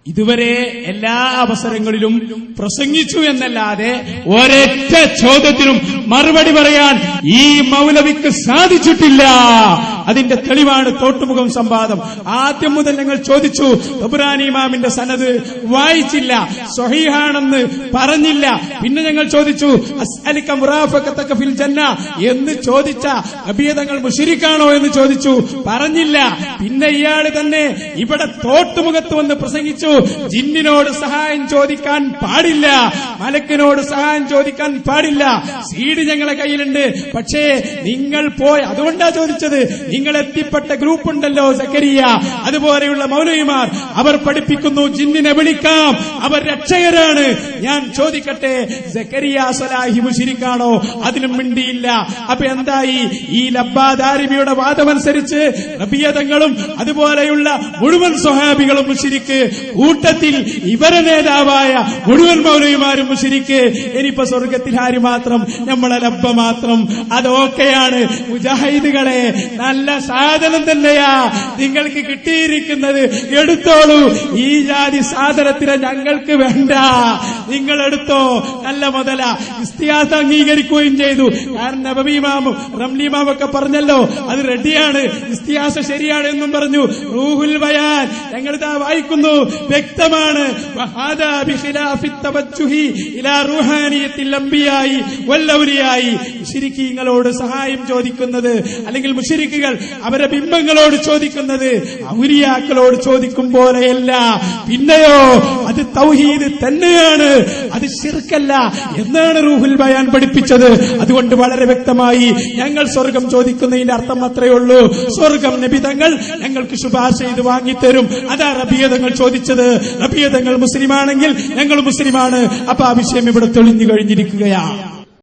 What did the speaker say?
ഇതുവരെ എല്ലാ അവസരങ്ങളിലും പ്രസംഗിച്ചു എന്നല്ലാതെ ഒരൊറ്റ ചോദ്യത്തിനും മറുപടി പറയാൻ ഈ മൗലവിക്ക് സാധിച്ചിട്ടില്ല. അതിന്റെ തെളിവാണ് തോട്ടുമുഖം സംവാദം. ആദ്യം മുതൽ ഞങ്ങൾ ചോദിച്ചു, തബ്റാനി ഇമാമിന്റെ സനദ് വായിച്ചില്ല, സ്വഹീഹാണെന്ന് പറഞ്ഞില്ല. പിന്നെ ഞങ്ങൾ ചോദിച്ചു, അസ്അലിക മുറാഫഖതക ഫിൽ ജന്ന എന്ന് ചോദിച്ച നബിയതങ്ങൾ മുശ്രിക്കാണോ എന്ന് ചോദിച്ചു, പറഞ്ഞില്ല. പിന്നെ ഇയാൾ തന്നെ ഇവിടെ തോട്ടുമുഖത്ത് വന്ന് പ്രസംഗിച്ചു, ജിന്നിനോട് സഹായം ചോദിക്കാൻ പാടില്ല, മലക്കിനോട് സഹായം ചോദിക്കാൻ പാടില്ല. സീഡ് ഞങ്ങളെ കയ്യിലുണ്ട്, പക്ഷേ നിങ്ങൾ പോയി, അതുകൊണ്ടാ ചോദിച്ചത്, നിങ്ങൾ എത്തിപ്പെട്ട ഗ്രൂപ്പ് ഉണ്ടല്ലോ സക്കരിയ, അതുപോലെയുള്ള മൗലവിമാർ, അവർ പഠിപ്പിക്കുന്നു ജിന്നിനെ വിളിക്കാം, അവർ രക്ഷകരാണ്. ഞാൻ ചോദിക്കട്ടെ, സക്കരിയ സ്വലാഹി മുശ്രിക്കാണോ? അതിനും മിണ്ടിയില്ല. അപ്പൊ എന്തായി? ഈ ലബ്ബാദാരിബിയുടെ വാദമനുസരിച്ച് നബിയതങ്ങളും അതുപോലെയുള്ള മുഴുവൻ സ്വഹാബികളും മുശ്രിക്ക്, കൂട്ടത്തിൽ ഇവരെ നേതാവായ മുഴുവൻ മൗലവിമാരും മുശ്രിക്ക്. ഇനിയിപ്പോ സ്വർഗത്തിൽ ആര് മാത്രം? നമ്മളെ ലബ്ബ മാത്രം. അതൊക്കെയാണ് മുജാഹിദുകളെ, നല്ല സാധനം തന്നെയാ നിങ്ങൾക്ക് കിട്ടിയിരിക്കുന്നത്, എടുത്തോളൂ. ഈ ജാതി സാധനത്തിന് ഞങ്ങൾക്ക് വേണ്ട, നിങ്ങൾ എടുത്തോ, നല്ല മുതല. ഇസ്തിഹാസ അംഗീകരിക്കുകയും ചെയ്തു. കാരണം നബവിമാമും റംലിമാമൊക്കെ പറഞ്ഞല്ലോ അത് റെഡിയാണ്, ഇസ്തിഹാസ ശരിയാണ് എന്നും പറഞ്ഞു. റൂഹുൽ ബയാൻ ഞങ്ങളിതാ വായിക്കുന്നു, വ്യക്തമാണ്. വഹാദാ ബിഖിലാഫി തവജ്ജുഹി ഇലാ റൂഹാനിയത്തിൽ അംബിയായി വല്ലൗലിയായി. മുശ്രിക്കീങ്ങളോട് സഹായം ചോദിക്കുന്നത്, അല്ലെങ്കിൽ മുശ്രിക്കുകൾ അവരെ ബിംബങ്ങളോട് ചോദിക്കുന്നത് ഔലിയാക്കളോട് ചോദിക്കും പോലെയല്ല. പിന്നെയോ അത് തൗഹീദ് തന്നെയാണ്, അത് ശിർക്കല്ല എന്നാണ് റൂഹുൽ ബയാൻ പഠിപ്പിച്ചത്. അതുകൊണ്ട് വളരെ വ്യക്തമായി ഞങ്ങൾ സ്വർഗം ചോദിക്കുന്നതിന്റെ അർത്ഥം അത്രയേ ഉള്ളൂ. സ്വർഗം നബി തങ്ങൾ ഞങ്ങൾക്ക് ശുപാർശ ചെയ്ത് വാങ്ങിത്തരും. അതാ റബിയതങ്ങൾ ചോദിച്ചത്. റബിയതങ്ങൾ മുസ്ലിമാണെങ്കിൽ ഞങ്ങൾ മുസ്ലിമാണ്. അപ്പൊ ആ വിഷയം ഇവിടെ തെളിഞ്ഞു കഴിഞ്ഞിരിക്കുകയാണ്.